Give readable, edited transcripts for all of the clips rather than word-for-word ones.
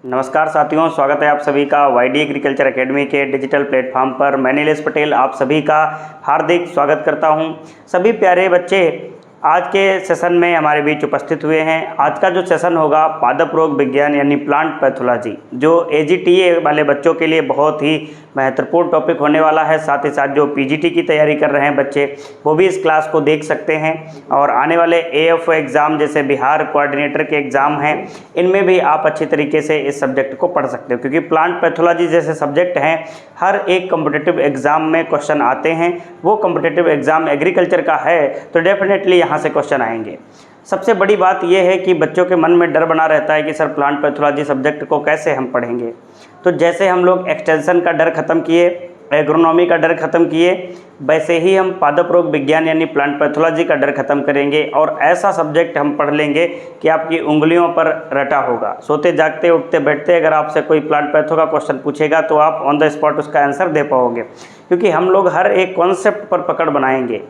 नमस्कार साथियों, स्वागत है आप सभी का वाईडी एग्रीकल्चर एकेडमी के डिजिटल प्लेटफॉर्म पर। मैं नीलेश पटेल आप सभी का हार्दिक स्वागत करता हूं। सभी प्यारे बच्चे आज के सेशन में हमारे बीच उपस्थित हुए हैं। आज का जो सेशन होगा पादप रोग विज्ञान यानी प्लांट पैथोलॉजी, जो एजीटीए वाले बच्चों के लिए बहुत ही महत्वपूर्ण टॉपिक होने वाला है। साथ ही साथ जो पीजीटी की तैयारी कर रहे हैं बच्चे, वो भी इस क्लास को देख सकते हैं। और आने वाले एएफओ एग्ज़ाम जैसे बिहार कोऑर्डिनेटर के एग्ज़ाम हैं, इनमें भी आप अच्छी तरीके से इस सब्जेक्ट को पढ़ सकते हो, क्योंकि प्लांट पैथोलॉजी जैसे सब्जेक्ट हैं हर एक कॉम्पिटिटिव एग्ज़ाम में क्वेश्चन आते हैं। वो कॉम्पिटिटिव एग्ज़ाम एग्रीकल्चर का है तो डेफिनेटली यहाँ से क्वेश्चन आएंगे। सबसे बड़ी बात यह है कि बच्चों के मन में डर बना रहता है कि सर प्लांट पैथोलॉजी सब्जेक्ट को कैसे हम पढ़ेंगे। तो जैसे हम लोग एक्सटेंशन का डर ख़त्म किए, एग्रोनॉमी का डर ख़त्म किए, वैसे ही हम पादप रोग विज्ञान यानी प्लांट पैथोलॉजी का डर ख़त्म करेंगे और ऐसा सब्जेक्ट हम पढ़ लेंगे कि आपकी उंगलियों पर रटा होगा। सोते जागते उठते बैठते अगर आपसे कोई प्लांट पैथो का क्वेश्चन पूछेगा तो आप ऑन द स्पॉट उसका आंसर दे पाओगे, क्योंकि हम लोग हर एक कॉन्सेप्ट पर पकड़ बनाएंगे।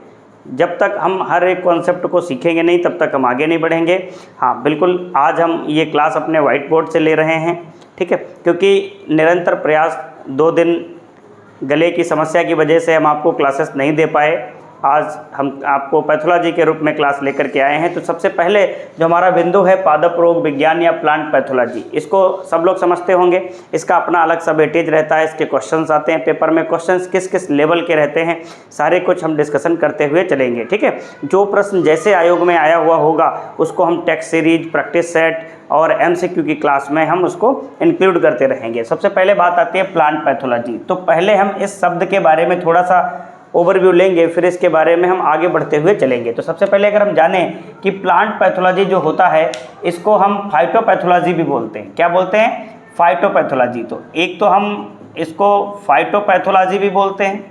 जब तक हम हर एक कॉन्सेप्ट को सीखेंगे नहीं तब तक हम आगे नहीं बढ़ेंगे। हाँ बिल्कुल, आज हम ये क्लास अपने वाइट बोर्ड से ले रहे हैं, ठीक है, क्योंकि निरंतर प्रयास 2 दिन गले की समस्या की वजह से हम आपको क्लासेस नहीं दे पाए। आज हम आपको पैथोलॉजी के रूप में क्लास लेकर के आए हैं। तो सबसे पहले जो हमारा बिंदु है पादप रोग विज्ञान या प्लांट पैथोलॉजी, इसको सब लोग समझते होंगे। इसका अपना अलग सा वेटेज रहता है, इसके क्वेश्चंस आते हैं पेपर में। क्वेश्चंस किस किस लेवल के रहते हैं सारे कुछ हम डिस्कशन करते हुए चलेंगे, ठीक है। जो प्रश्न जैसे आयोग में आया हुआ होगा उसको हम टेक्स्ट सीरीज, प्रैक्टिस सेट और एमसीक्यू की क्लास में हम उसको इंक्लूड करते रहेंगे। सबसे पहले बात आती है प्लांट पैथोलॉजी। तो पहले हम इस शब्द के बारे में थोड़ा सा ओवरव्यू लेंगे, फिर इसके बारे में हम आगे बढ़ते हुए चलेंगे। तो सबसे पहले अगर हम जानें कि प्लांट पैथोलॉजी जो होता है इसको हम फाइटोपैथोलॉजी भी बोलते हैं। क्या बोलते हैं? फाइटोपैथोलॉजी। तो एक तो हम इसको फाइटोपैथोलॉजी भी बोलते हैं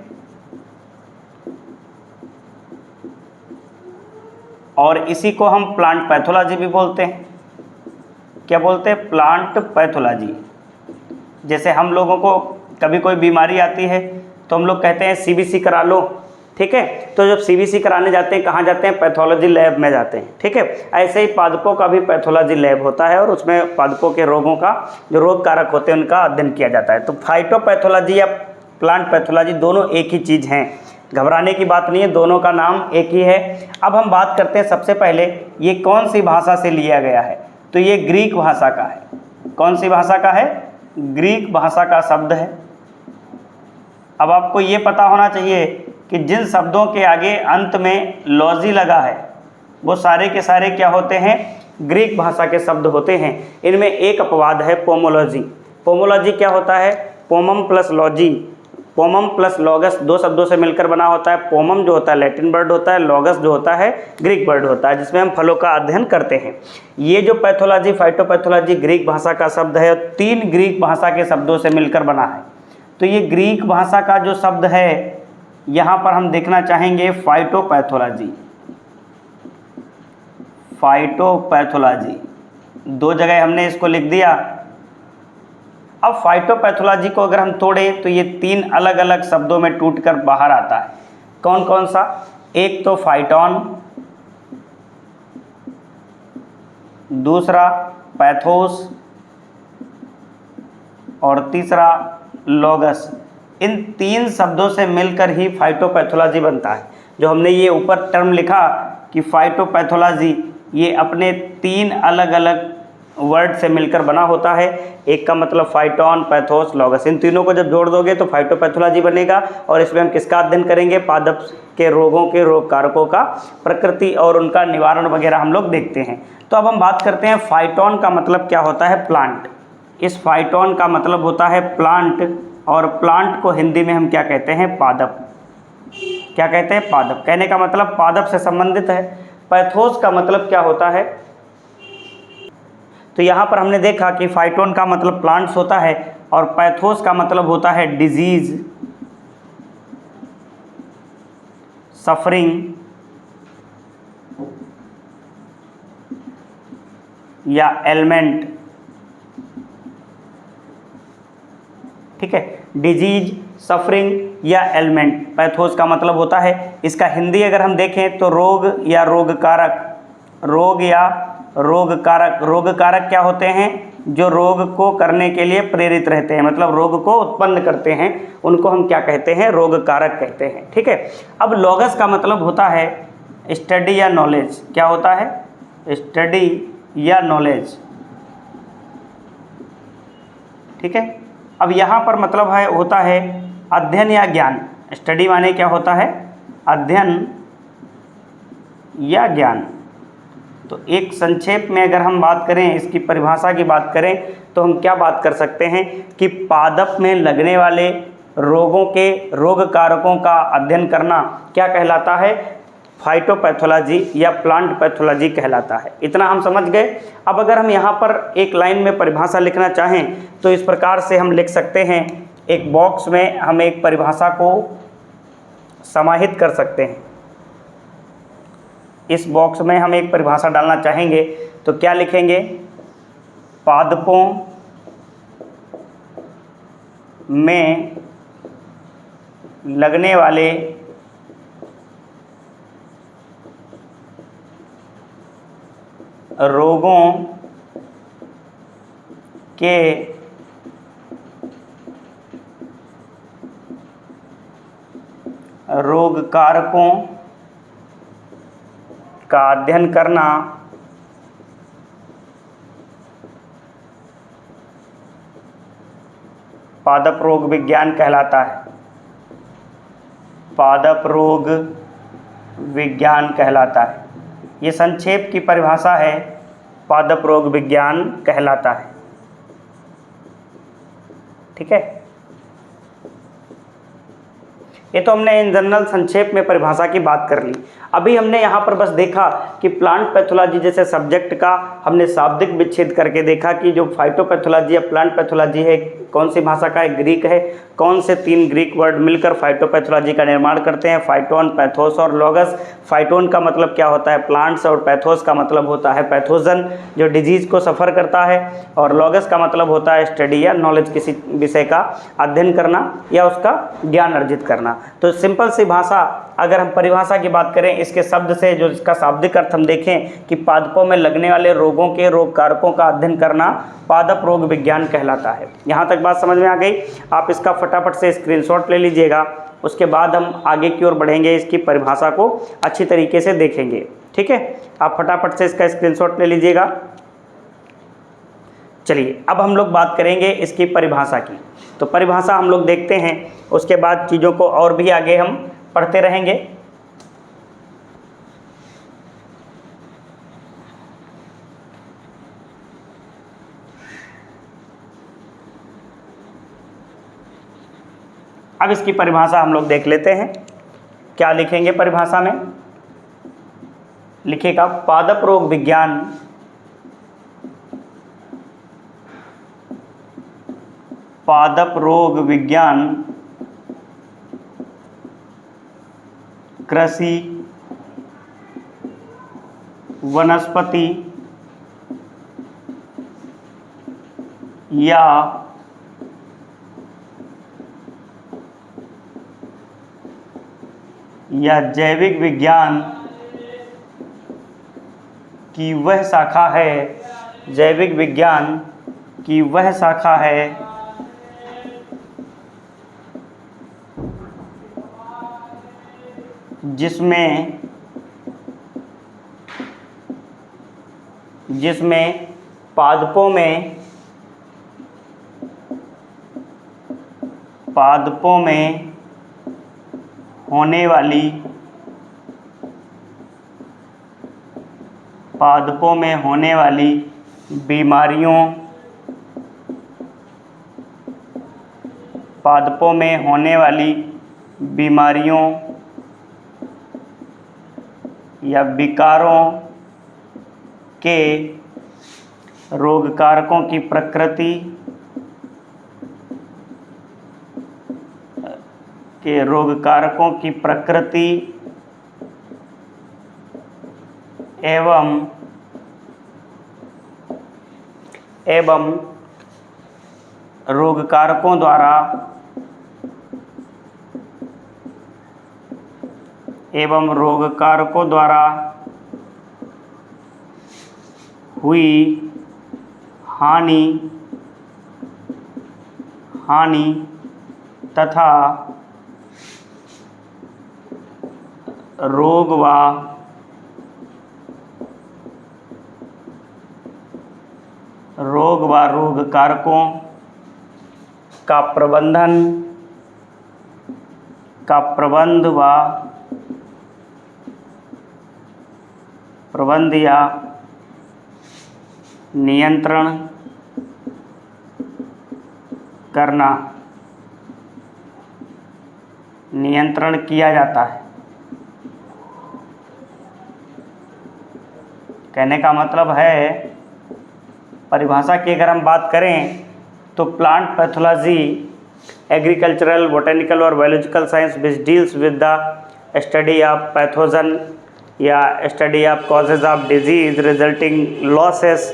और इसी को हम प्लांट पैथोलॉजी भी बोलते हैं। क्या बोलते हैं? Plant pathology. जैसे हम लोगों को कभी कोई बीमारी आती है तो हम लोग कहते हैं सीबीसी करा लो, ठीक है। तो जब सीबीसी कराने जाते हैं कहाँ जाते हैं? पैथोलॉजी लैब में जाते हैं, ठीक है। ऐसे ही पादपों का भी पैथोलॉजी लैब होता है और उसमें पादपों के रोगों का, जो रोग कारक होते हैं, उनका अध्ययन किया जाता है। तो फाइटोपैथोलॉजी या प्लांट पैथोलॉजी दोनों एक ही चीज़ हैं, घबराने की बात नहीं है, दोनों का नाम एक ही है। अब हम बात करते हैं सबसे पहले ये कौन सी भाषा से लिया गया है। तो ये ग्रीक भाषा का है। कौन सी भाषा का है? ग्रीक भाषा का शब्द है। अब आपको ये पता होना चाहिए कि जिन शब्दों के आगे अंत में लॉजी लगा है वो सारे के सारे क्या होते हैं? ग्रीक भाषा के शब्द होते हैं। इनमें एक अपवाद है पोमोलॉजी। पोमोलॉजी क्या होता है? पोमम प्लस लॉजी, पोमम प्लस लॉगस, 2 शब्दों से मिलकर बना होता है। पोमम जो होता है लैटिन वर्ड होता है, लॉगस जो होता है ग्रीक वर्ड होता है, जिसमें हम फलों का अध्ययन करते हैं। ये जो पैथोलॉजी, फाइटोपैथोलॉजी ग्रीक भाषा का शब्द है, 3 ग्रीक भाषा के शब्दों से मिलकर बना है। तो ये ग्रीक भाषा का जो शब्द है यहाँ पर हम देखना चाहेंगे फाइटोपैथोलॉजी। फाइटोपैथोलॉजी 2 जगह हमने इसको लिख दिया। अब फाइटोपैथोलॉजी को अगर हम तोड़ें तो ये 3 अलग अलग शब्दों में टूटकर बाहर आता है। कौन कौन सा? एक तो फाइटोन, दूसरा पैथोस और तीसरा लॉगस। इन 3 शब्दों से मिलकर ही फाइटोपैथोलॉजी बनता है। जो हमने ये ऊपर टर्म लिखा कि फाइटोपैथोलॉजी, ये अपने 3 अलग अलग वर्ड से मिलकर बना होता है। एक का मतलब फाइटोन, पैथोस, लॉगस। इन तीनों को जब जोड़ दोगे तो फाइटोपैथोलॉजी बनेगा और इसमें हम किसका अध्ययन करेंगे? पादप के रोगों के रोग कारकों का, प्रकृति और उनका निवारण वगैरह हम लोग देखते हैं। तो अब हम बात करते हैं फाइटोन का मतलब क्या होता है? प्लांट। इस फाइटोन का मतलब होता है प्लांट, और प्लांट को हिंदी में हम क्या कहते हैं? पादप। क्या कहते हैं? पादप। कहने का मतलब पादप से संबंधित है। पैथोस का मतलब क्या होता है? तो यहाँ पर हमने देखा कि फाइटोन का मतलब प्लांट्स होता है और पैथोस का मतलब होता है डिजीज, सफरिंग या एलिमेंट, ठीक है। डिजीज, सफरिंग या एलिमेंट पैथोस का मतलब होता है। इसका हिंदी अगर हम देखें तो रोग या रोग कारक। रोग या रोग कारक। रोग कारक क्या होते हैं? जो रोग को करने के लिए प्रेरित रहते हैं, मतलब रोग को उत्पन्न करते हैं, उनको हम क्या कहते हैं? रोग कारक कहते हैं। ठीक है। अब लॉगस का मतलब होता है स्टडी या नॉलेज। क्या होता है? स्टडी या नॉलेज। ठीक है। अब यहाँ पर मतलब है होता है अध्ययन या ज्ञान। स्टडी माने क्या होता है? अध्ययन या ज्ञान। तो एक संक्षेप में अगर हम बात करें, इसकी परिभाषा की बात करें, तो हम क्या बात कर सकते हैं कि पादप में लगने वाले रोगों के रोग कारकों का अध्ययन करना क्या कहलाता है? फाइटोपैथोलॉजी या प्लांट पैथोलॉजी कहलाता है। इतना हम समझ गए। अब अगर हम यहाँ पर एक लाइन में परिभाषा लिखना चाहें तो इस प्रकार से हम लिख सकते हैं। एक बॉक्स में हम एक परिभाषा को समाहित कर सकते हैं। इस बॉक्स में हम एक परिभाषा डालना चाहेंगे तो क्या लिखेंगे? पादपों में लगने वाले रोगों के रोग कारकों का अध्ययन करना पादप रोग विज्ञान कहलाता है। पादप रोग विज्ञान कहलाता है। ये संक्षेप की परिभाषा है, पादप रोग विज्ञान कहलाता है। ठीक है। ये तो हमने इन जनरल संक्षेप में परिभाषा की बात कर ली। अभी हमने यहाँ पर बस देखा कि प्लांट पैथोलॉजी जैसे सब्जेक्ट का हमने शाब्दिक विच्छेद करके देखा कि जो फाइटोपैथोलॉजी या प्लांट पैथोलॉजी है, कौन सी भाषा का है? ग्रीक है। कौन से 3 ग्रीक वर्ड मिलकर फाइटोपैथोलॉजी का निर्माण करते हैं? फाइटोन, पैथोस और लॉगस। फाइटोन का मतलब क्या होता है? प्लांट्स, और पैथोस का मतलब होता है पैथोजन, जो डिजीज को सफ़र करता है। और लॉगस का मतलब होता है स्टडी या नॉलेज, किसी विषय का अध्ययन करना या उसका ज्ञान अर्जित करना। तो सिंपल सी भाषा, अगर हम परिभाषा की बात करें, इसके शब्द से जो इसका शाब्दिक अर्थ हम देखें कि पादपों में लगने वाले रोगों के रोग कारकों का अध्ययन करना पादप रोग विज्ञान कहलाता है। यहाँ तक बात समझ में आ गई? आप इसका फटाफट से स्क्रीनशॉट ले लीजिएगा। उसके बाद हम आगे की ओर बढ़ेंगे, इसकी परिभाषा को अच्छी तरीके से देखेंगे। ठीक है। आप फटाफट से इसका स्क्रीनशॉट ले लीजिएगा। चलिए अब हम लोग बात करेंगे इसकी परिभाषा की। तो परिभाषा हम लोग देखते हैं, उसके बाद चीज़ों को और भी आगे हम पढ़ते रहेंगे। अब इसकी परिभाषा हम लोग देख लेते हैं। क्या लिखेंगे परिभाषा में? लिखिएगा पादप रोग विज्ञान पादप रोग विज्ञान कृषि, वनस्पति या जैविक विज्ञान की वह शाखा है, जैविक विज्ञान की वह शाखा है जिसमें पादपों में होने वाली बीमारियों या विकारों के रोग कारकों की प्रकृति एवं रोग कारकों द्वारा हुई हानि तथा रोग व रोग कारकों का प्रबंध या नियंत्रण किया जाता है। कहने का मतलब है, परिभाषा की अगर हम बात करें तो प्लांट पैथोलॉजी एग्रीकल्चरल, बोटेनिकल और biological science which deals with the study of pathogen या study of causes of disease resulting losses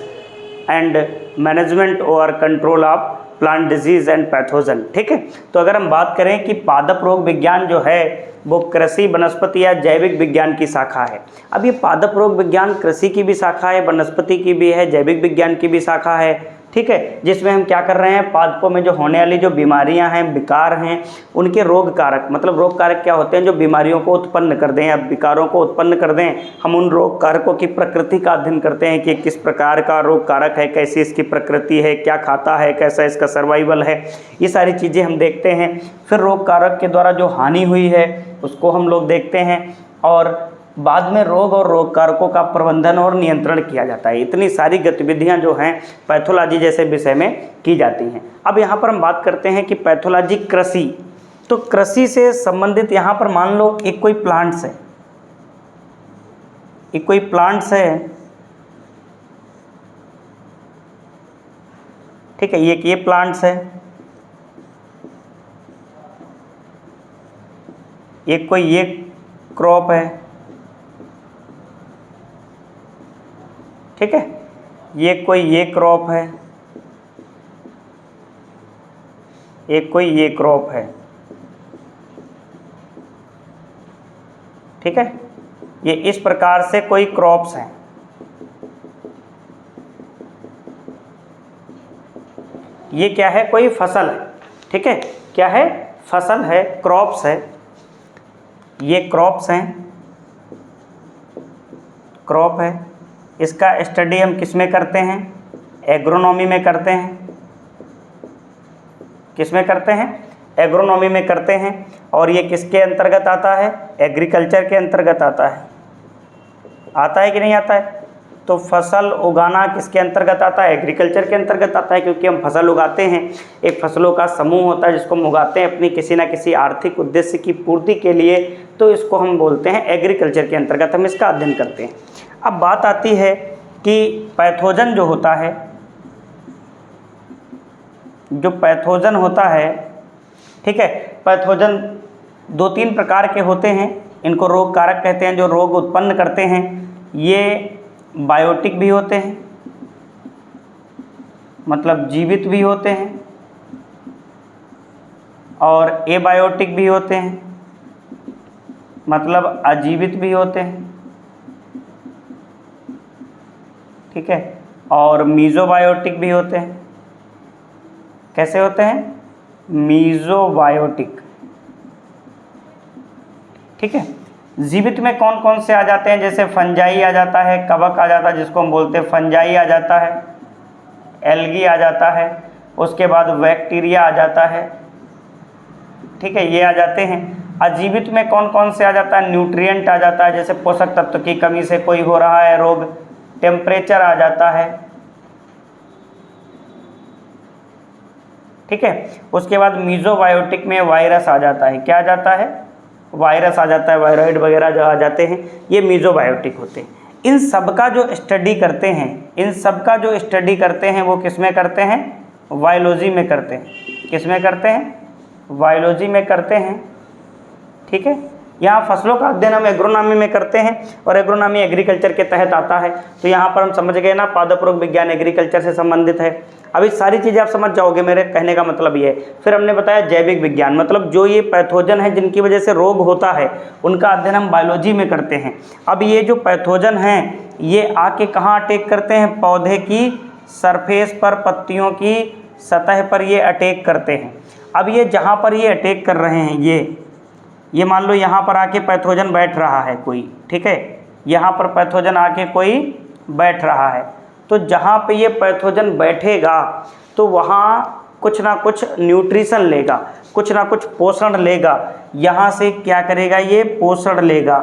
and management और control of plant disease and pathogen. ठीक है, तो अगर हम बात करें कि पादप रोग विज्ञान जो है वो कृषि, वनस्पति या जैविक विज्ञान की शाखा है। अब ये पादप रोग विज्ञान कृषि की भी शाखा है, वनस्पति की भी है, जैविक विज्ञान की भी शाखा है। ठीक है, जिसमें हम क्या कर रहे हैं, पादपों में जो होने वाली जो बीमारियां हैं, विकार हैं, उनके रोग कारक, मतलब रोग कारक क्या होते हैं जो बीमारियों को उत्पन्न कर दें या विकारों को उत्पन्न कर दें, हम उन रोग कारकों की प्रकृति का अध्ययन करते हैं कि किस प्रकार का रोग कारक है, कैसी इसकी प्रकृति है, क्या खाता है, कैसा इसका सर्वाइवल है, ये सारी चीज़ें हम देखते हैं। फिर रोग कारक के द्वारा जो हानि हुई है उसको हम लोग देखते हैं, और बाद में रोग और रोग कारकों का प्रबंधन और नियंत्रण किया जाता है। इतनी सारी गतिविधियां जो हैं पैथोलॉजी जैसे विषय में की जाती हैं। अब यहाँ पर हम बात करते हैं कि पैथोलॉजी कृषि, तो कृषि से संबंधित यहाँ पर मान लो एक कोई प्लांट्स है, ठीक है, ये प्लांट्स है, एक कोई ये क्रॉप है, ठीक है, ये कोई ये क्रॉप है, एक कोई ये क्रॉप है, ठीक है, ये इस प्रकार से कोई क्रॉप्स हैं। ये क्या है, कोई फसल है, ठीक है, क्या है, फसल है, क्रॉप्स है, ये क्रॉप्स हैं, क्रॉप है। इसका स्टडी हम किस में करते हैं, एग्रोनॉमी में करते हैं। किस में करते हैं, एग्रोनॉमी में करते हैं। और ये किसके अंतर्गत आता है, एग्रीकल्चर के अंतर्गत आता है कि नहीं आता है। तो फसल उगाना किसके अंतर्गत आता है, एग्रीकल्चर के अंतर्गत आता है, क्योंकि हम फसल उगाते हैं, एक फसलों का समूह होता है जिसको हम उगाते हैं अपनी किसी ना किसी आर्थिक उद्देश्य की पूर्ति के लिए, तो इसको हम बोलते हैं एग्रीकल्चर के अंतर्गत हम इसका अध्ययन करते हैं। अब बात आती है कि पैथोजन जो होता है, जो पैथोजन होता है, ठीक है, पैथोजन 2-3 प्रकार के होते हैं। इनको रोग कारक कहते हैं, जो रोग उत्पन्न करते हैं। ये बायोटिक भी होते हैं, मतलब जीवित भी होते हैं, और एबायोटिक भी होते हैं, मतलब अजीवित भी होते हैं, ठीक है, और मीज़ोबायोटिक भी होते हैं। कैसे होते हैं, मीज़ोबायोटिक, ठीक है। जीवित में कौन कौन से आ जाते हैं, जैसे फंजाई आ जाता है, कवक आ जाता है जिसको हम बोलते हैं फंजाई आ जाता है, एल्गी आ जाता है, उसके बाद बैक्टीरिया आ जाता है, ठीक है, ये आ जाते हैं। अजीवित में कौन कौन से आ जाता है, न्यूट्रिएंट आ जाता है, जैसे पोषक तत्व की कमी से कोई हो रहा है रोग, टेम्परेचर आ जाता है, ठीक है। उसके बाद मीज़ोबायोटिक में वायरस आ जाता है, क्या आ जाता है, वायरस आ जाता है, वायरॉइड वगैरह जो आ जाते हैं, ये मीज़ोबायोटिक होते हैं। इन सब का जो स्टडी करते हैं, वो किस में करते हैं, बायोलॉजी में करते हैं। किस में करते हैं, बायोलॉजी में करते हैं, ठीक है। यहाँ फसलों का अध्ययन हम एग्रोनॉमी में करते हैं, और एग्रोनॉमी एग्रीकल्चर के तहत आता है। तो यहाँ पर हम समझ गए ना, पादप रोग विज्ञान एग्रीकल्चर से संबंधित है। अभी सारी चीज़ें आप समझ जाओगे, मेरे कहने का मतलब ये है। फिर हमने बताया जैविक विज्ञान, मतलब जो ये पैथोजन है जिनकी वजह से रोग होता है, उनका अध्ययन हम बायोलॉजी में करते हैं। अब ये जो पैथोजन हैं, ये आके कहाँ अटैक करते हैं, पौधे की सरफेस पर, पत्तियों की सतह पर ये अटैक करते हैं। अब ये जहाँ पर ये अटैक कर रहे हैं, ये मान लो यहाँ पर आके पैथोजन बैठ रहा है कोई, ठीक है, यहाँ पर पैथोजन आके कोई बैठ रहा है, तो जहाँ पे ये पैथोजन बैठेगा तो वहाँ कुछ ना कुछ न्यूट्रिशन लेगा, कुछ ना कुछ पोषण लेगा। यहाँ से क्या करेगा, ये पोषण लेगा,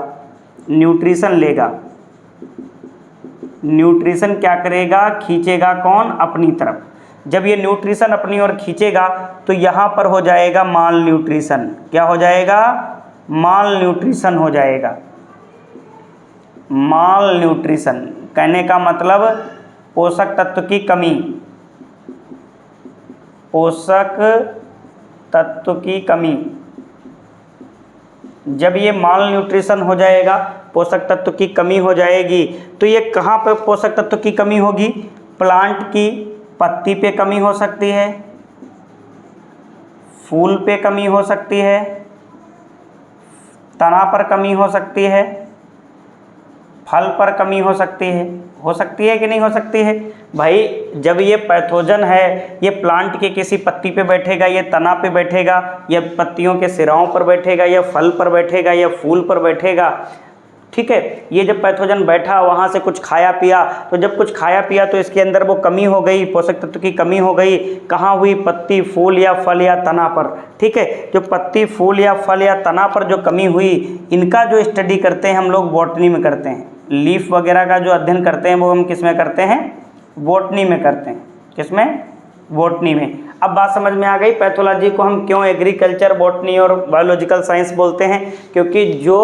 न्यूट्रिशन लेगा। न्यूट्रिशन क्या करेगा, खींचेगा कौन, अपनी तरफ। जब ये न्यूट्रिशन अपनी ओर खींचेगा तो यहाँ पर हो जाएगा माल न्यूट्रिशन। क्या हो जाएगा, माल न्यूट्रिशन हो जाएगा। माल न्यूट्रिशन कहने का मतलब पोषक तत्व की कमी, पोषक तत्व की कमी। जब ये माल न्यूट्रिशन हो जाएगा, पोषक तत्व की कमी हो जाएगी, तो ये कहाँ पर पोषक तत्व की कमी होगी, प्लांट की पत्ती पे कमी हो सकती है, फूल पे कमी हो सकती है, तना पर कमी हो सकती है, फल पर कमी हो सकती है कि नहीं हो सकती है भाई। जब ये पैथोजन है, ये प्लांट के किसी पत्ती पे बैठेगा, ये तना पे बैठेगा, या पत्तियों के सिराओं पर बैठेगा, या फल पर बैठेगा, या फूल पर बैठेगा, ठीक है। ये जब पैथोजन बैठा, वहाँ से कुछ खाया पिया, तो जब कुछ खाया पिया तो इसके अंदर वो कमी हो गई, पोषक तत्व की कमी हो गई। कहाँ हुई, पत्ती, फूल या फल या तना पर, ठीक है। जो पत्ती, फूल या फल या तना पर जो कमी हुई, इनका जो स्टडी करते हैं हम लोग बॉटनी में करते हैं। लीफ वगैरह का जो अध्ययन करते हैं वो हम किस में करते हैं, बॉटनी में करते हैं। किसमें, बॉटनी में। अब बात समझ में आ गई, पैथोलॉजी को हम क्यों एग्रीकल्चर, बॉटनी और बायोलॉजिकल साइंस बोलते हैं, क्योंकि जो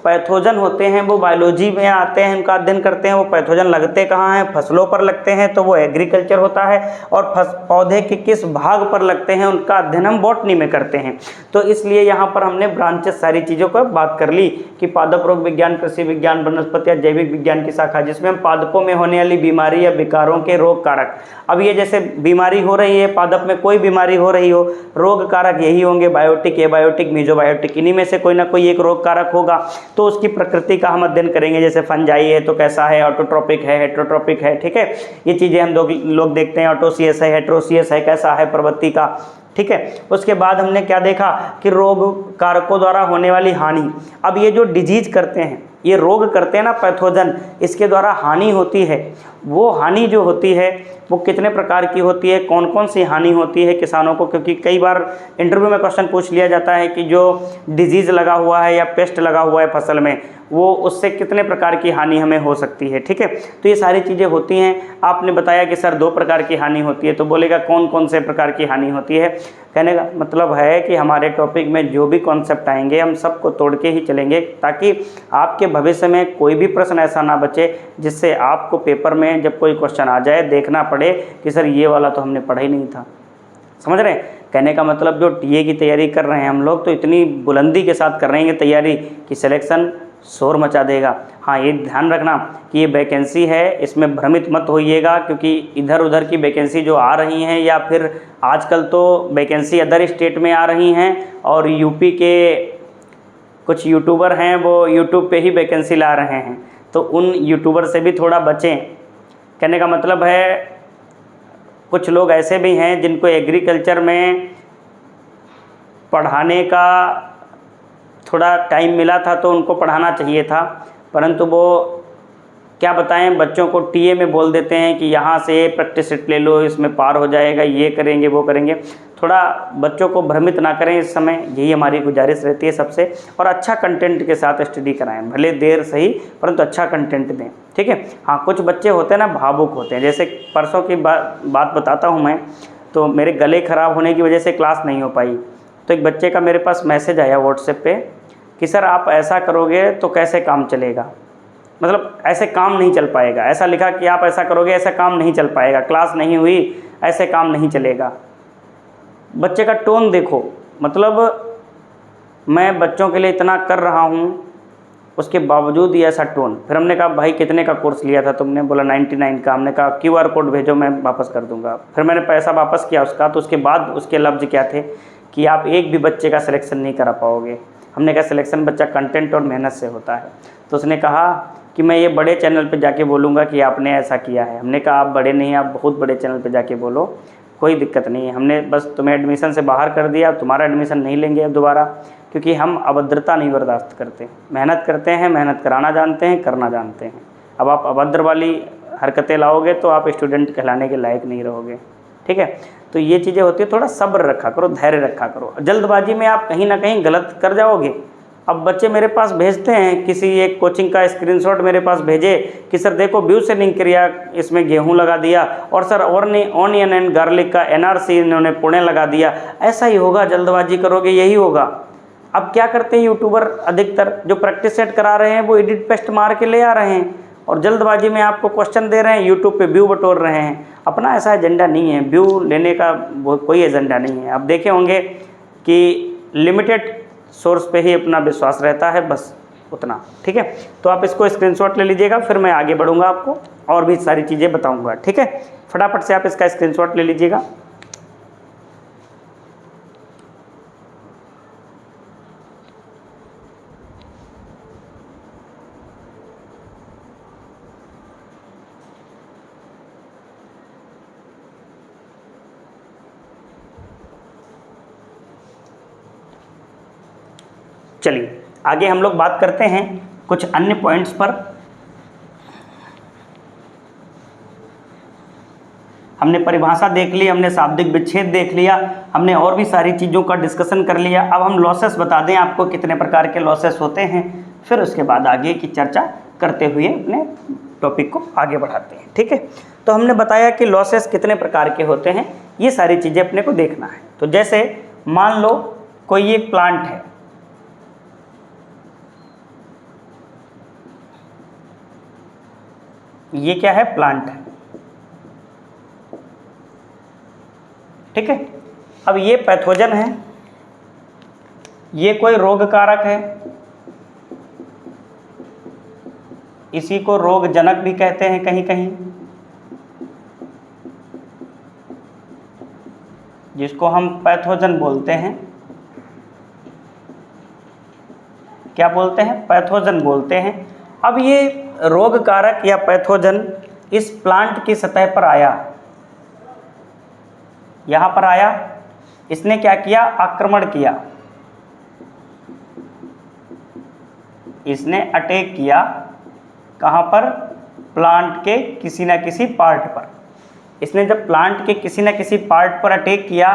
पैथोजन होते हैं वो बायोलॉजी में आते हैं, उनका अध्ययन करते हैं। वो पैथोजन लगते कहाँ हैं, फसलों पर लगते हैं, तो वो एग्रीकल्चर होता है। और पौधे के किस भाग पर लगते हैं, उनका अध्ययन हम बॉटनी में करते हैं। तो इसलिए यहाँ पर हमने ब्रांचेस सारी चीज़ों पर बात कर ली कि पादप रोग विज्ञान, कृषि विज्ञान, वनस्पति या जैविक विज्ञान की शाखा, जिसमें हम पादपों में होने वाली बीमारी या विकारों के रोग कारक। अब ये जैसे बीमारी हो रही है, पादप में कोई बीमारी हो रही हो, रोग कारक यही होंगे, बायोटिक, एबायोटिक, मीजोबायोटिक, इन्हीं में से कोई ना कोई एक रोग कारक होगा। तो उसकी प्रकृति का हम अध्ययन करेंगे। जैसे फंजाई है तो कैसा है, ऑटोट्रोपिक है, हेट्रोट्रोपिक है, ठीक है। ये चीज़ें हम लोग देखते हैं। ऑटोसियस है, हेट्रोसियस है, कैसा है प्रवृत्ति का, ठीक है। उसके बाद हमने क्या देखा कि रोग कारकों द्वारा होने वाली हानि। अब ये जो डिजीज करते हैं, ये रोग करते हैं ना पैथोजन, इसके द्वारा हानि होती है। वो हानि जो होती है वो कितने प्रकार की होती है, कौन कौन सी हानि होती है किसानों को, क्योंकि कई बार इंटरव्यू में क्वेश्चन पूछ लिया जाता है कि जो डिजीज़ लगा हुआ है या पेस्ट लगा हुआ है फसल में, वो उससे कितने प्रकार की हानि हमें हो सकती है, ठीक है। तो ये सारी चीज़ें होती हैं। आपने बताया कि सर 2 प्रकार की हानि होती है, तो बोलेगा कौन कौन से प्रकार की हानि होती है। कहने का मतलब है कि हमारे टॉपिक में जो भी कॉन्सेप्ट आएंगे हम सबको तोड़ के ही चलेंगे, ताकि आपके भविष्य में कोई भी प्रश्न ऐसा ना बचे जिससे आपको पेपर में जब कोई क्वेश्चन आ जाए देखना पड़े कि सर ये वाला तो हमने पढ़ा ही नहीं था। समझ रहे हैं? कहने का मतलब जो टीए की तैयारी कर रहे हैं हम लोग, तो इतनी बुलंदी के साथ कर रहे हैं तैयारी कि सिलेक्शन शोर मचा देगा। हाँ, ये ध्यान रखना कि ये वैकेंसी है, इसमें भ्रमित मत होइएगा, क्योंकि इधर उधर की वैकेंसी जो आ रही हैं, या फिर आजकल तो वैकेंसी अदर स्टेट में आ रही हैं, और यूपी के कुछ यूट्यूबर हैं वो यूट्यूब पे ही वैकेंसी ला रहे हैं, तो उन यूट्यूबर से भी थोड़ा बचें। कहने का मतलब है कुछ लोग ऐसे भी हैं जिनको एग्रीकल्चर में पढ़ाने का थोड़ा टाइम मिला था तो उनको पढ़ाना चाहिए था, परंतु वो क्या बताएं, बच्चों को टीए में बोल देते हैं कि यहाँ से प्रैक्टिस सेट ले लो, इसमें पार हो जाएगा, ये करेंगे वो करेंगे। थोड़ा बच्चों को भ्रमित ना करें इस समय, यही हमारी गुजारिश रहती है सबसे। और अच्छा कंटेंट के साथ स्टडी कराएं, भले देर सही परंतु अच्छा कंटेंट दें, ठीक है। हाँ, कुछ बच्चे होते हैं ना भावुक होते हैं। जैसे परसों की बात बताता हूँ मैं, तो मेरे गले ख़राब होने की वजह से क्लास नहीं हो पाई, तो एक बच्चे का मेरे पास मैसेज आया व्हाट्सएप पे कि सर आप ऐसा करोगे तो कैसे काम चलेगा, मतलब ऐसे काम नहीं चल पाएगा। ऐसा लिखा कि आप ऐसा करोगे ऐसा काम नहीं चल पाएगा, क्लास नहीं हुई ऐसे काम नहीं चलेगा। बच्चे का टोन देखो, मतलब मैं बच्चों के लिए इतना कर रहा हूँ उसके बावजूद ही ऐसा टोन। फिर हमने कहा भाई कितने का कोर्स लिया था तुमने? बोला 99 का। हमने कहा QR कोड भेजो मैं वापस कर दूंगा। फिर मैंने पैसा वापस किया उसका, तो उसके बाद उसके लफ्ज़ क्या थे कि आप एक भी बच्चे का सिलेक्शन नहीं करा पाओगे। हमने कहा सिलेक्शन बच्चा कंटेंट और मेहनत से होता है। तो उसने कहा कि मैं ये बड़े चैनल पे जाके बोलूँगा कि आपने ऐसा किया है। हमने कहा आप बड़े नहीं, आप बहुत बड़े चैनल पे जाके बोलो, कोई दिक्कत नहीं है। हमने बस तुम्हें एडमिशन से बाहर कर दिया, तुम्हारा एडमिशन नहीं लेंगे अब दोबारा, क्योंकि हम अभद्रता नहीं बर्दाश्त करते। मेहनत करते हैं, मेहनत कराना जानते हैं, करना जानते हैं। अब आप अभद्र वाली हरकतें लाओगे तो आप स्टूडेंट कहलाने के लायक नहीं रहोगे, ठीक है। तो ये चीज़ें होती है, थोड़ा सब्र रखा करो, धैर्य रखा करो। जल्दबाजी में आप कहीं ना कहीं गलत कर जाओगे। अब बच्चे मेरे पास भेजते हैं, किसी एक कोचिंग का स्क्रीनशॉट मेरे पास भेजे कि सर देखो व्यू से लिंक किया, इसमें गेहूं लगा दिया, और सर ऑनियन एंड गार्लिक का NRC इन्होंने पुणे लगा दिया। ऐसा ही होगा, जल्दबाजी करोगे यही होगा। अब क्या करते हैं यूट्यूबर अधिकतर, जो प्रैक्टिस सेट करा रहे हैं वो एडिट पेस्ट मार के ले आ रहे हैं और जल्दबाजी में आपको क्वेश्चन दे रहे हैं, यूट्यूब पे व्यू बटोर रहे हैं। अपना ऐसा एजेंडा नहीं है, व्यू लेने का कोई एजेंडा नहीं है। आप देखे होंगे कि लिमिटेड सोर्स पे ही अपना विश्वास रहता है, बस उतना, ठीक है। तो आप इसको स्क्रीनशॉट ले लीजिएगा, फिर मैं आगे बढ़ूंगा, आपको और भी सारी चीज़ें बताऊंगा, ठीक है। फटाफट से आप इसका स्क्रीनशॉट ले लीजिएगा। चलिए आगे हम लोग बात करते हैं कुछ अन्य पॉइंट्स पर। हमने परिभाषा देख ली, हमने शाब्दिक विच्छेद देख लिया, हमने और भी सारी चीज़ों का डिस्कशन कर लिया। अब हम लॉसेस बता दें आपको कितने प्रकार के लॉसेस होते हैं, फिर उसके बाद आगे की चर्चा करते हुए अपने टॉपिक को आगे बढ़ाते हैं, ठीक है। तो हमने बताया कि लॉसेस कितने प्रकार के होते हैं, ये सारी चीज़ें अपने को देखना है। तो जैसे मान लो कोई एक प्लांट है, ये क्या है, प्लांट है, ठीक है। अब ये पैथोजन है, ये कोई रोग कारक है, इसी को रोगजनक भी कहते हैं कहीं कहीं, जिसको हम पैथोजन बोलते हैं। क्या बोलते हैं, पैथोजन बोलते हैं। अब ये रोग कारक या पैथोजन इस प्लांट की सतह पर आया, यहाँ पर आया, इसने क्या किया, आक्रमण किया, इसने अटैक किया, कहाँ पर, प्लांट के किसी न किसी पार्ट पर। इसने जब प्लांट के किसी न किसी पार्ट पर अटैक किया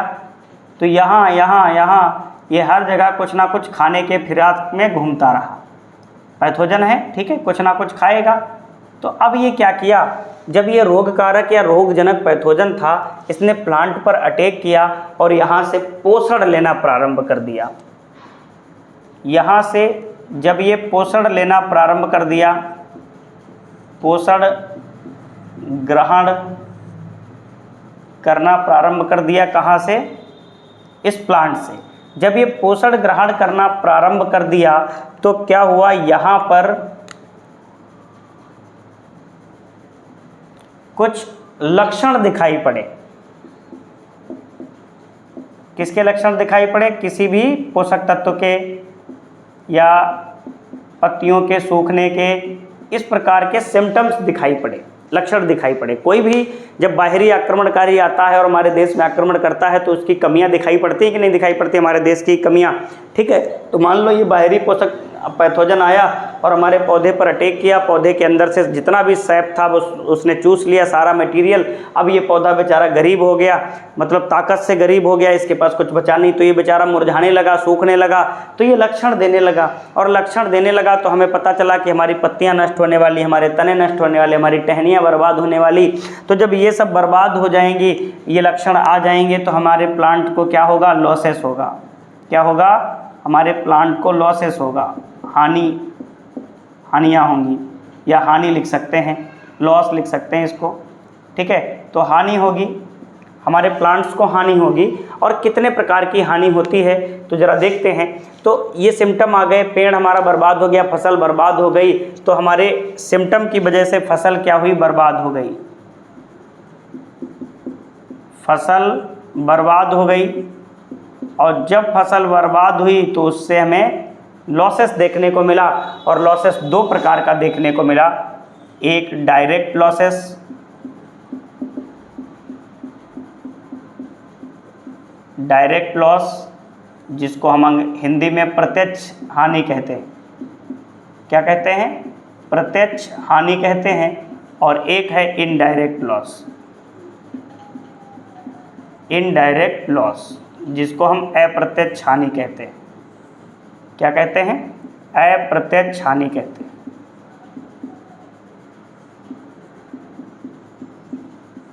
तो यहाँ यहाँ यहाँ ये हर जगह कुछ ना कुछ खाने के फिराक में घूमता रहा। पैथोजन है, ठीक है, कुछ ना कुछ खाएगा। तो अब ये क्या किया, जब ये रोग कारक या रोगजनक पैथोजन था, इसने प्लांट पर अटैक किया और यहाँ से पोषण लेना प्रारंभ कर दिया। यहाँ से जब ये पोषण लेना प्रारंभ कर दिया, पोषण ग्रहण करना प्रारंभ कर दिया, कहाँ से, इस प्लांट से। जब ये पोषण ग्रहण करना प्रारंभ कर दिया तो क्या हुआ, यहाँ पर कुछ लक्षण दिखाई पड़े। किसके लक्षण दिखाई पड़े, किसी भी पोषक तत्व के या पत्तियों के सूखने के, इस प्रकार के सिम्टम्स दिखाई पड़े, लक्षण दिखाई पड़े। कोई भी जब बाहरी आक्रमणकारी आता है और हमारे देश में आक्रमण करता है तो उसकी कमियां दिखाई पड़ती हैं कि नहीं दिखाई पड़ती, हमारे देश की कमियां, ठीक है। तो मान लो ये बाहरी पोषक पैथोजन आया और हमारे पौधे पर अटैक किया, पौधे के अंदर से जितना भी सैप था वो उसने चूस लिया सारा मटेरियल। अब ये पौधा बेचारा गरीब हो गया, मतलब ताकत से गरीब हो गया, इसके पास कुछ बचा नहीं, तो ये बेचारा मुरझाने लगा, सूखने लगा, तो ये लक्षण देने लगा। और लक्षण देने लगा तो हमें पता चला कि हमारी पत्तियां नष्ट होने वाली, हमारे तने नष्ट होने वाले, हमारी टहनियाँ बर्बाद होने वाली। तो जब ये सब बर्बाद हो जाएंगी, ये लक्षण आ जाएंगे, तो हमारे प्लांट को क्या होगा, लॉसेस होगा। क्या होगा, हमारे प्लांट को लॉसेस होगा, हानियाँ होंगी, या हानि लिख सकते हैं, लॉस लिख सकते हैं इसको, ठीक है। तो हानि होगी, हमारे प्लांट्स को हानि होगी। और कितने प्रकार की हानि होती है तो ज़रा देखते हैं। तो ये सिम्टम आ गए, पेड़ हमारा बर्बाद हो गया, फसल बर्बाद हो गई, तो हमारे सिम्टम की वजह से फसल क्या हुई, बर्बाद हो गई, फसल बर्बाद हो गई। और जब फसल बर्बाद हुई तो उससे हमें लॉसेस देखने को मिला, और लॉसेस दो प्रकार का देखने को मिला। एक डायरेक्ट लॉसेस, डायरेक्ट लॉस जिसको हम हिंदी में प्रत्यक्ष हानि कहते हैं। क्या कहते हैं? प्रत्यक्ष हानि कहते हैं। और एक है इनडायरेक्ट लॉस, इनडायरेक्ट लॉस जिसको हम अप्रत्यक्ष हानि कहते हैं। क्या कहते हैं? अप्रत्यक्ष हानि कहते हैं।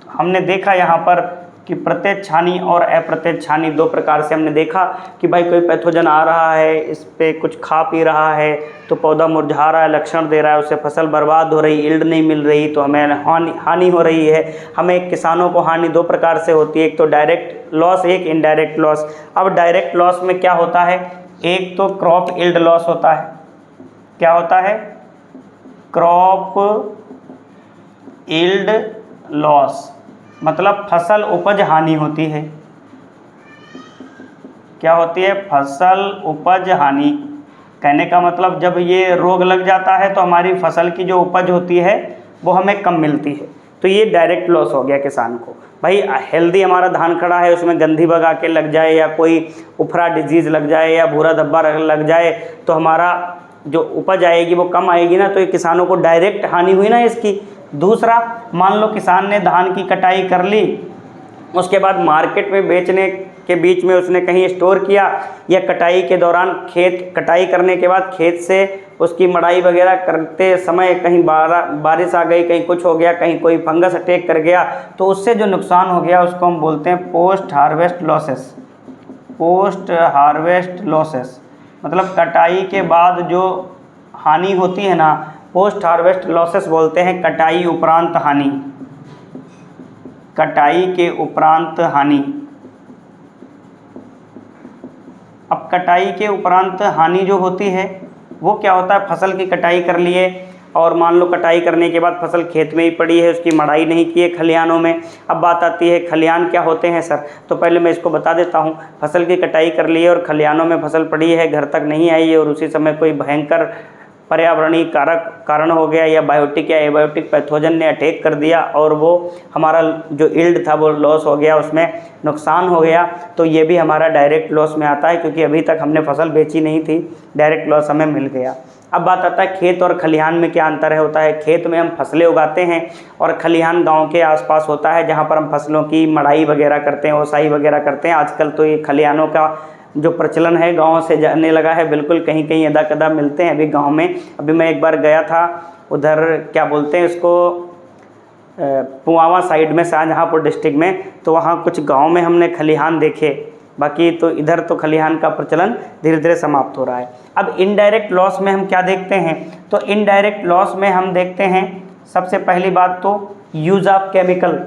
तो हमने देखा यहाँ पर कि प्रत्यक्ष हानि और अप्रत्यक्ष हानि दो प्रकार से हमने देखा कि भाई कोई पैथोजन आ रहा है, इस पे कुछ खा पी रहा है तो पौधा मुरझा रहा है, लक्षण दे रहा है, उससे फसल बर्बाद हो रही, यील्ड नहीं मिल रही, तो हमें हानि हो रही है। हमें किसानों को हानि दो प्रकार से होती है, एक तो डायरेक्ट लॉस, एक इनडायरेक्ट लॉस। अब डायरेक्ट लॉस में क्या होता है? एक तो क्रॉप यील्ड लॉस होता है। क्या होता है? क्रॉप यील्ड लॉस, मतलब फसल उपज हानि होती है। क्या होती है? फसल उपज हानि। कहने का मतलब जब ये रोग लग जाता है तो हमारी फसल की जो उपज होती है वो हमें कम मिलती है, तो ये डायरेक्ट लॉस हो गया किसान को। भाई हेल्दी हमारा धान खड़ा है, उसमें गंधी बग आके लग जाए या कोई उफरा डिजीज़ लग जाए या भूरा धब्बा लग जाए तो हमारा जो उपज आएगी वो कम आएगी ना, तो ये किसानों को डायरेक्ट हानि हुई ना इसकी। दूसरा, मान लो किसान ने धान की कटाई कर ली, उसके बाद मार्केट में बेचने के बीच में उसने कहीं स्टोर किया, या कटाई के दौरान कटाई करने के बाद खेत से उसकी मड़ाई वगैरह करते समय कहीं बारिश आ गई, कहीं कुछ हो गया, कहीं कोई फंगस अटैक कर गया, तो उससे जो नुकसान हो गया उसको हम बोलते हैं post harvest losses. Post harvest losses मतलब कटाई के बाद जो हानि होती है ना, पोस्ट हार्वेस्ट लॉसेस बोलते हैं। कटाई उपरांत हानि, कटाई के उपरांत हानि। अब कटाई के उपरांत हानि जो होती है वो क्या होता है? फसल की कटाई कर लिए और मान लो कटाई करने के बाद फसल खेत में ही पड़ी है, उसकी मड़ाई नहीं की है खलिहानों में। अब बात आती है खलिहान क्या होते हैं सर, तो पहले मैं इसको बता देता हूँ। फसल की कटाई कर ली है और खलिहानों में फसल पड़ी है, घर तक नहीं आई है, और उसी समय कोई भयंकर पर्यावरणीय कारण हो गया या बायोटिक या एबायोटिक पैथोजन ने अटैक कर दिया और वो हमारा जो यील्ड था वो लॉस हो गया, उसमें नुकसान हो गया, तो ये भी हमारा डायरेक्ट लॉस में आता है, क्योंकि अभी तक हमने फसल बेची नहीं थी, डायरेक्ट लॉस हमें मिल गया। अब बात आता है खेत और खलिहान में क्या अंतर होता है। खेत में हम फसलें उगाते हैं और खलिहान गांव के आसपास होता है जहां पर हम फसलों की मड़ाई वगैरह करते हैं, ओसाई वगैरह करते हैं। आजकल तो ये खलिहानों का जो प्रचलन है गाँव से जाने लगा है, बिल्कुल कहीं कहीं अदा कदा मिलते हैं अभी गाँव में। अभी मैं एक बार गया था उधर, क्या बोलते हैं इसको, पुआवा साइड में, शाहजहाँपुर डिस्ट्रिक्ट में, तो वहाँ कुछ गाँव में हमने खलिहान देखे। बाकी तो इधर तो खलिहान का प्रचलन धीरे धीरे समाप्त हो रहा है। अब इनडायरेक्ट लॉस में हम क्या देखते हैं, तो इनडायरेक्ट लॉस में हम देखते हैं सबसे पहली बात तो use of chemical.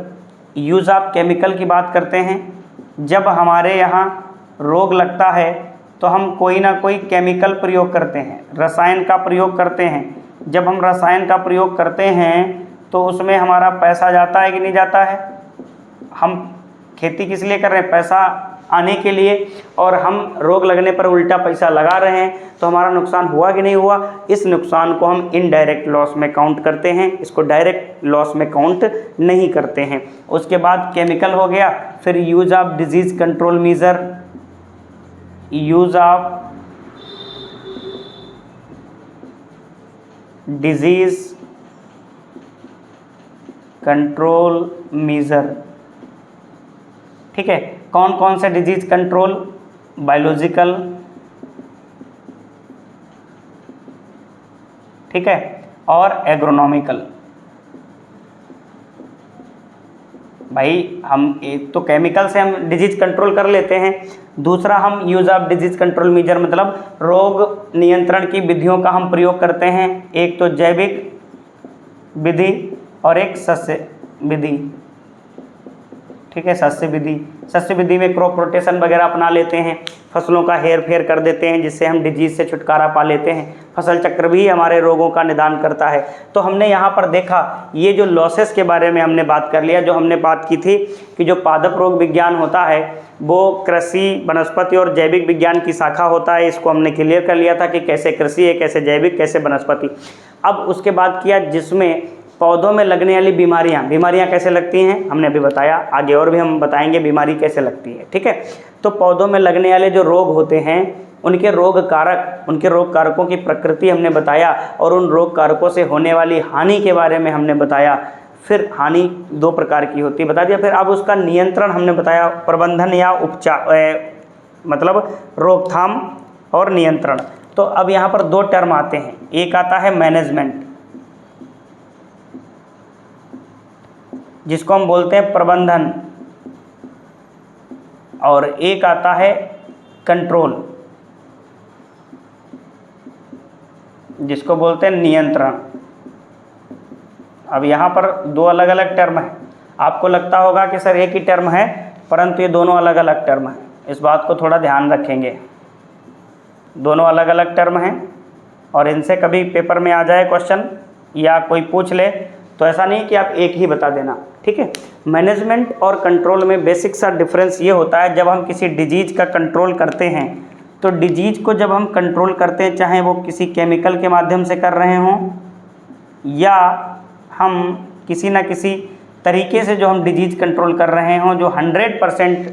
Use of chemical की बात करते हैं। जब हमारे यहाँ रोग लगता है तो हम कोई ना कोई केमिकल प्रयोग करते हैं, रसायन का प्रयोग करते हैं। जब हम रसायन का प्रयोग करते हैं तो उसमें हमारा पैसा जाता है कि नहीं जाता है। हम खेती किस लिए कर रहे हैं? पैसा आने के लिए, और हम रोग लगने पर उल्टा पैसा लगा रहे हैं, तो हमारा नुकसान हुआ कि नहीं हुआ। इस नुकसान को हम इनडायरेक्ट लॉस में काउंट करते हैं, इसको डायरेक्ट लॉस में काउंट नहीं करते हैं। उसके बाद केमिकल हो गया, फिर use of disease control measure. Use of disease control measure, ठीक है। कौन कौन से डिजीज कंट्रोल? बायोलॉजिकल, ठीक है, और एग्रोनॉमिकल। भाई हम एक तो केमिकल से हम डिजीज कंट्रोल कर लेते हैं, दूसरा हम use of disease control measure मतलब रोग नियंत्रण की विधियों का हम प्रयोग करते हैं। एक तो जैविक विधि और एक सस्य विधि, ठीक है। सस्य विधि में क्रॉप रोटेशन वगैरह अपना लेते हैं, फसलों का हेर फेर कर देते हैं, जिससे हम डिजीज से छुटकारा पा लेते हैं। फसल चक्र भी हमारे रोगों का निदान करता है। तो हमने यहाँ पर देखा, ये जो लॉसेस के बारे में हमने बात कर लिया। जो हमने बात की थी कि जो पादप रोग विज्ञान होता है वो कृषि, वनस्पति और जैविक विज्ञान की शाखा होता है। इसको हमने क्लियर कर लिया था कि कैसे कृषि है, कैसे जैविक, कैसे वनस्पति। अब उसके बाद किया जिसमें पौधों में लगने वाली बीमारियां कैसे लगती हैं हमने अभी बताया, आगे और भी हम बताएंगे बीमारी कैसे लगती है, ठीक है। तो पौधों में लगने वाले जो रोग होते हैं उनके रोग कारकों की प्रकृति हमने बताया, और उन रोग कारकों से होने वाली हानि के बारे में हमने बताया। फिर हानि 2 प्रकार की होती है बता दिया। फिर अब उसका नियंत्रण हमने बताया, प्रबंधन या उपचार, मतलब रोकथाम और नियंत्रण। तो अब यहाँ पर 2 टर्म आते हैं, एक आता है मैनेजमेंट, जिसको हम बोलते हैं प्रबंधन, और एक आता है कंट्रोल, जिसको बोलते हैं नियंत्रण। अब यहाँ पर 2 अलग अलग टर्म हैं। आपको लगता होगा कि सर एक ही टर्म है, परंतु ये दोनों अलग अलग टर्म हैं। इस बात को थोड़ा ध्यान रखेंगे, दोनों अलग अलग टर्म हैं, और इनसे कभी पेपर में आ जाए क्वेश्चन या कोई पूछ ले तो ऐसा नहीं कि आप एक ही बता देना, ठीक है। मैनेजमेंट और कंट्रोल में बेसिक सा डिफरेंस ये होता है, जब हम किसी डिजीज का कंट्रोल करते हैं तो डिजीज को जब हम कंट्रोल करते हैं, चाहे वो किसी केमिकल के माध्यम से कर रहे हों या हम किसी न किसी तरीके से जो हम डिजीज कंट्रोल कर रहे हों, जो 100%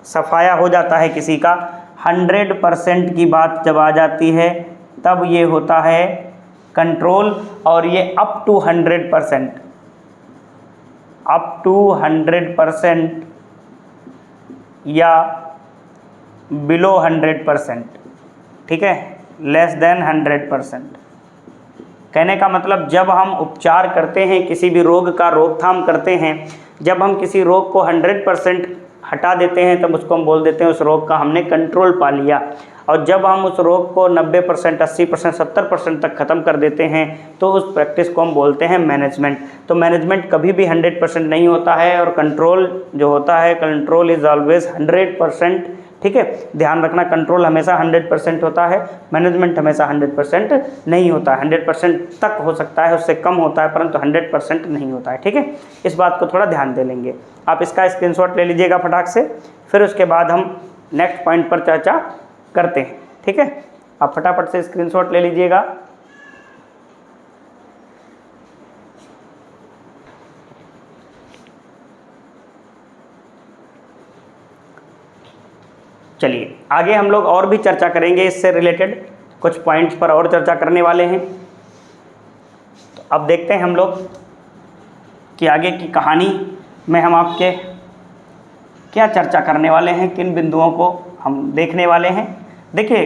सफाया हो जाता है किसी का, 100% की बात जब आ जाती है तब ये होता है कंट्रोल। और ये अप टू 100% या बिलो 100%, ठीक है, लेस देन 100%। कहने का मतलब जब हम उपचार करते हैं, किसी भी रोग का रोकथाम करते हैं, जब हम किसी रोग को 100% हटा देते हैं तब उसको हम बोल देते हैं उस रोग का हमने कंट्रोल पा लिया। और जब हम उस रोग को 90%, 80%, 70% तक ख़त्म कर देते हैं तो उस प्रैक्टिस को हम बोलते हैं मैनेजमेंट। तो मैनेजमेंट कभी भी 100% नहीं होता है, और कंट्रोल जो होता है, कंट्रोल इज़ ऑलवेज 100%, ठीक है। ध्यान रखना, कंट्रोल हमेशा 100% होता है, मैनेजमेंट हमेशा 100% नहीं होता है। 100% तक हो सकता है, उससे कम होता है, परंतु 100% नहीं होता है, ठीक है। इस बात को थोड़ा ध्यान दे लेंगे। आप इसका स्क्रीनशॉट ले लीजिएगा फटाक से, फिर उसके बाद हम नेक्स्ट पॉइंट पर चर्चा करते हैं, ठीक है। आप फटाफट से स्क्रीनशॉट ले लीजिएगा। चलिए आगे हम लोग और भी चर्चा करेंगे, इससे रिलेटेड कुछ पॉइंट्स पर और चर्चा करने वाले हैं। तो अब देखते हैं हम लोग कि आगे की कहानी में हम आपके क्या चर्चा करने वाले हैं, किन बिंदुओं को हम देखने वाले हैं। देखिए,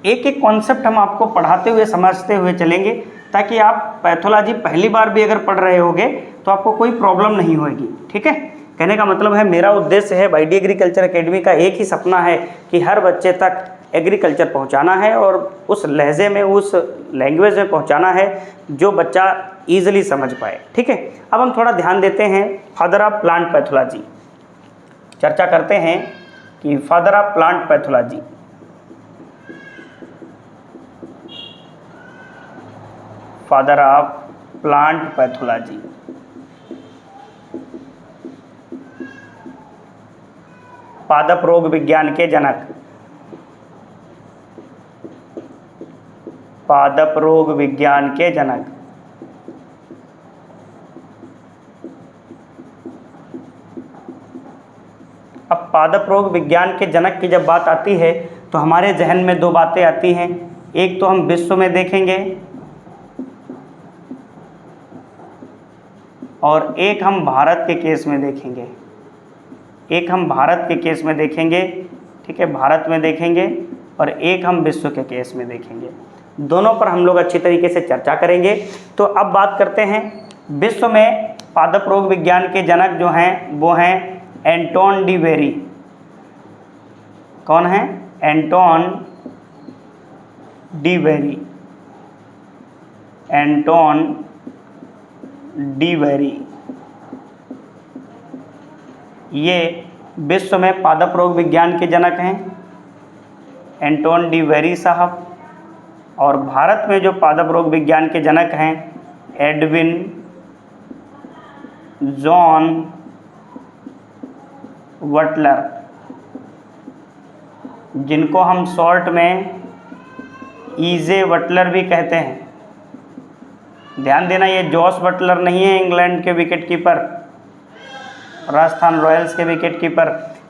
एक एक कॉन्सेप्ट हम आपको पढ़ाते हुए समझते हुए चलेंगे, ताकि आप पैथोलॉजी पहली बार भी अगर पढ़ रहे होगे तो आपको कोई प्रॉब्लम नहीं होगी, ठीक है। कहने का मतलब है, मेरा उद्देश्य है, वाईडी एग्रीकल्चर एकेडमी का एक ही सपना है कि हर बच्चे तक एग्रीकल्चर पहुंचाना है, और उस लहजे में, उस लैंग्वेज में पहुंचाना है जो बच्चा ईजिली समझ पाए, ठीक है। अब हम थोड़ा ध्यान देते हैं, फादर ऑफ प्लांट पैथोलॉजी चर्चा करते हैं कि father of plant pathology, father of plant pathology, पादप रोग विज्ञान के जनक, पादप रोग विज्ञान के जनक। अब पादप रोग विज्ञान के जनक की जब बात आती है तो हमारे जहन में 2 बातें आती हैं। एक तो हम विश्व में देखेंगे और एक हम भारत के केस में देखेंगे। एक हम भारत के केस में देखेंगे, ठीक है, भारत में देखेंगे, और एक हम विश्व के केस में देखेंगे। दोनों पर हम लोग अच्छी तरीके से चर्चा करेंगे। तो अब बात करते हैं विश्व में पादप रोग विज्ञान के जनक जो हैं वो हैं एंटोन डी वेरी। कौन है? Anton de very, Anton de very. ये विश्व में पादप रोग विज्ञान के जनक हैं एंटोन डी वेरी साहब, और भारत में जो पादप रोग विज्ञान के जनक हैं एडविन जॉन बटलर, जिनको हम शॉर्ट में ईजे बटलर भी कहते हैं। ध्यान देना, ये जॉस बटलर नहीं है इंग्लैंड के विकेट कीपर, राजस्थान रॉयल्स के विकेट कीपर,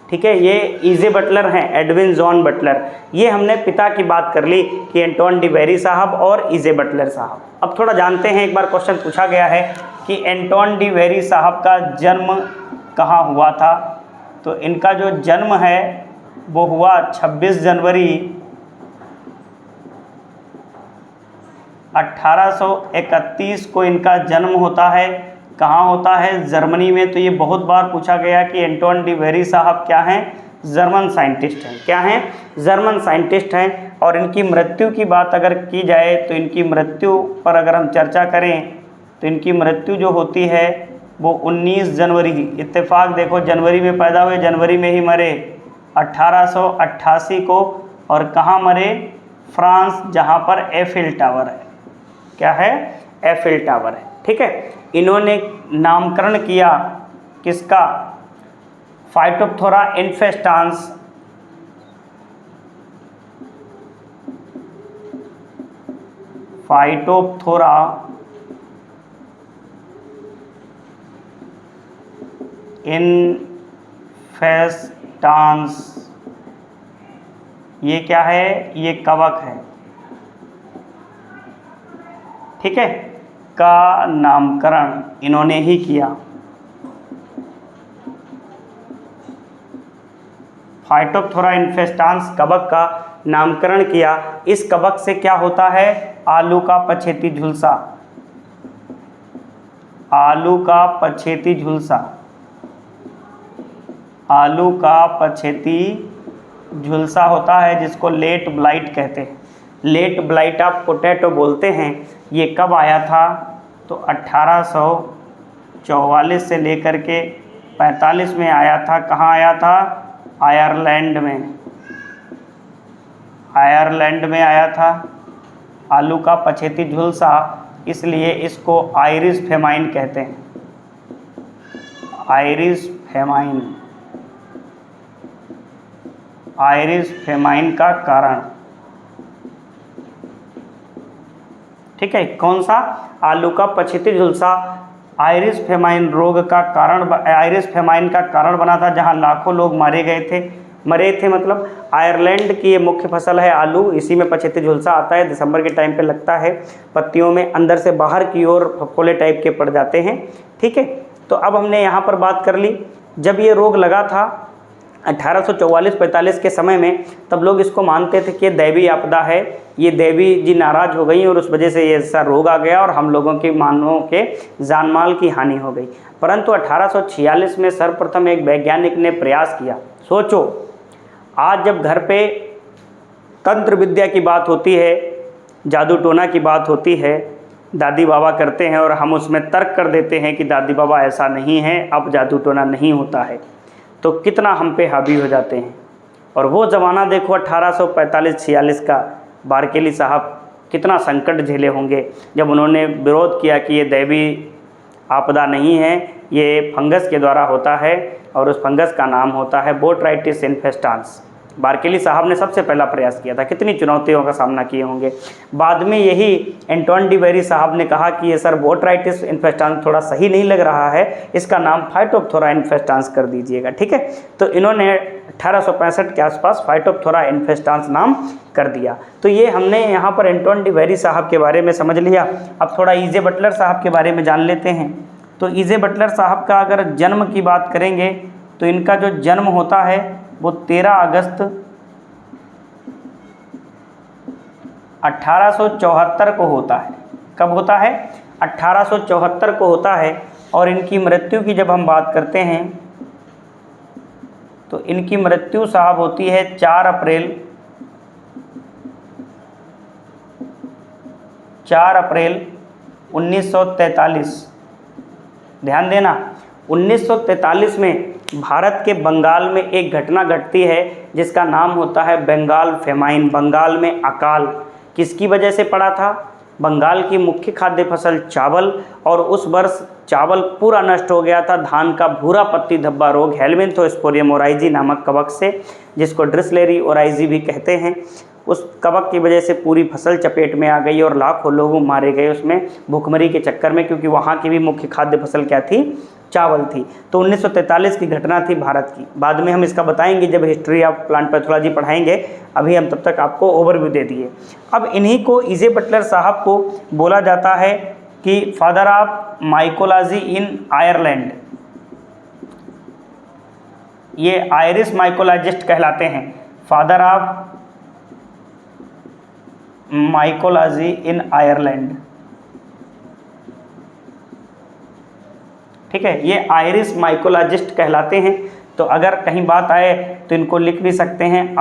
ठीक है, ये ईजे बटलर हैं, एडविन जॉन बटलर। ये हमने पिता की बात कर ली कि एंटोन डी वेरी साहब और ईजे बटलर साहब। अब थोड़ा जानते हैं, एक बार क्वेश्चन पूछा गया है कि एंटोन डी वेरी साहब का जन्म कहाँ हुआ था। तो इनका जो जन्म है वो हुआ 26 जनवरी 1831 को इनका जन्म होता है। कहाँ होता है? जर्मनी में। तो ये बहुत बार पूछा गया कि एंटोन डी वेरी साहब क्या हैं? जर्मन साइंटिस्ट हैं। क्या हैं? जर्मन साइंटिस्ट हैं। और इनकी मृत्यु की बात अगर की जाए तो इनकी मृत्यु पर अगर हम चर्चा करें तो इनकी मृत्यु जो होती है वो 19 जनवरी, इत्तेफाक देखो जनवरी में पैदा हुए, जनवरी में ही मरे 1888 को। और कहाँ मरे? फ्रांस, जहाँ पर एफिल टावर है। क्या है? एफिल टावर है। ठीक है। इन्होंने नामकरण किया किसका? Phytophthora infestans, Phytophthora infestans. ये क्या है? ये कवक है। ठीक है, का नामकरण इन्होंने ही किया। फाइटोप्थोरा इन्फेस्टांस कवक का नामकरण किया। इस कवक से क्या होता है? आलू का पछेती झुलसा, आलू का पछेती झुलसा, आलू का पछेती झुलसा होता है, जिसको लेट ब्लाइट कहते हैं। लेट ब्लाइट ऑफ पोटैटो बोलते हैं। ये कब आया था? तो 1844 से लेकर के 45 में आया था। कहाँ आया था? आयरलैंड में, आयरलैंड में आया था। आलू का पछेती झुलसा, इसलिए इसको आयरिश फेमाइन कहते हैं। आयरिश फेमाइन, आयरिश फेमाइन का कारण। ठीक है, कौन सा? आलू का पछेती झुलसा आयरिश फेमाइन रोग का कारण, आयरिश फेमाइन का कारण बना था, जहां लाखों लोग मारे गए थे। मरे थे मतलब आयरलैंड की ये मुख्य फसल है आलू, इसी में पछेती झुलसा आता है। दिसंबर के टाइम पे लगता है, पत्तियों में अंदर से बाहर की ओर फफोले टाइप के पड़ जाते हैं। ठीक है, तो अब हमने यहाँ पर बात कर ली, जब ये रोग लगा था 1844-45 के समय में, तब लोग इसको मानते थे कि ये दैवी आपदा है, ये देवी जी नाराज़ हो गई और उस वजह से ये ऐसा रोग आ गया और हम लोगों की मानवों के जान माल की हानि हो गई। परंतु 1846 में सर्वप्रथम एक वैज्ञानिक ने प्रयास किया। सोचो, आज जब घर पे तंत्र विद्या की बात होती है, जादू टोना की बात होती है, दादी बाबा करते हैं और हम उसमें तर्क कर देते हैं कि दादी बाबा ऐसा नहीं है, अब जादू टोना नहीं होता है, तो कितना हम पे हावी हो जाते हैं। और वो ज़माना देखो 1845-46 का, बारकेली साहब कितना संकट झेले होंगे जब उन्होंने विरोध किया कि ये दैवी आपदा नहीं है, ये फंगस के द्वारा होता है और उस फंगस का नाम होता है बोट्राइटिस इन्फेस्टांस। बारकेली साहब ने सबसे पहला प्रयास किया था। कितनी चुनौतियों का सामना किए होंगे। बाद में यही एंटोन डी वेरी साहब ने कहा कि ये सर बोट्राइटिस इन्फेस्टांस थोड़ा सही नहीं लग रहा है, इसका नाम फाइटोप्थोरा इन्फेस्टांस कर दीजिएगा। ठीक है, तो इन्होंने 1865 के आसपास फाइटोप्थोरा इन्फेस्टांस नाम कर दिया। तो ये हमने यहाँ पर एंटोन डी वेरी साहब के बारे में समझ लिया। अब थोड़ा ईजे बटलर साहब के बारे में जान लेते हैं। तो ईजे बटलर साहब का अगर जन्म की बात करेंगे तो इनका जो जन्म होता है वो 13 अगस्त 1874 को होता है। कब होता है? 1874 को होता है। और इनकी मृत्यु की जब हम बात करते हैं तो इनकी मृत्यु साहब होती है 4 अप्रैल 1943। ध्यान देना, 1943 में भारत के बंगाल में एक घटना घटती है जिसका नाम होता है बंगाल फेमाइन, बंगाल में अकाल। किसकी वजह से पड़ा था? बंगाल की मुख्य खाद्य फसल चावल, और उस वर्ष चावल पूरा नष्ट हो गया था धान का भूरा पत्ती धब्बा रोग हेलमिंथोस्पोरियम ओराइजी नामक कवक से, जिसको ड्रिसलेरी ओराइजी भी कहते हैं। उस कवक की वजह से पूरी फसल चपेट में आ गई और लाखों लोग मारे गए उसमें भूखमरी के चक्कर में, क्योंकि वहाँ की भी मुख्य खाद्य फसल क्या थी? चावल थी। तो 1943 की घटना थी भारत की। बाद में हम इसका बताएंगे जब हिस्ट्री ऑफ प्लांट पैथोलॉजी पढ़ाएंगे, अभी हम तब तक आपको ओवरव्यू दे दिए। अब इन्हीं को ई.जे. बटलर साहब को बोला जाता है कि father of mycology in Ireland. ये आयरिश माइकोलॉजिस्ट कहलाते हैं, father of mycology in Ireland. ठीक है, ये आयरिश माइकोलॉजिस्ट कहलाते हैं। तो अगर कहीं बात आए तो इनको लिख भी सकते हैं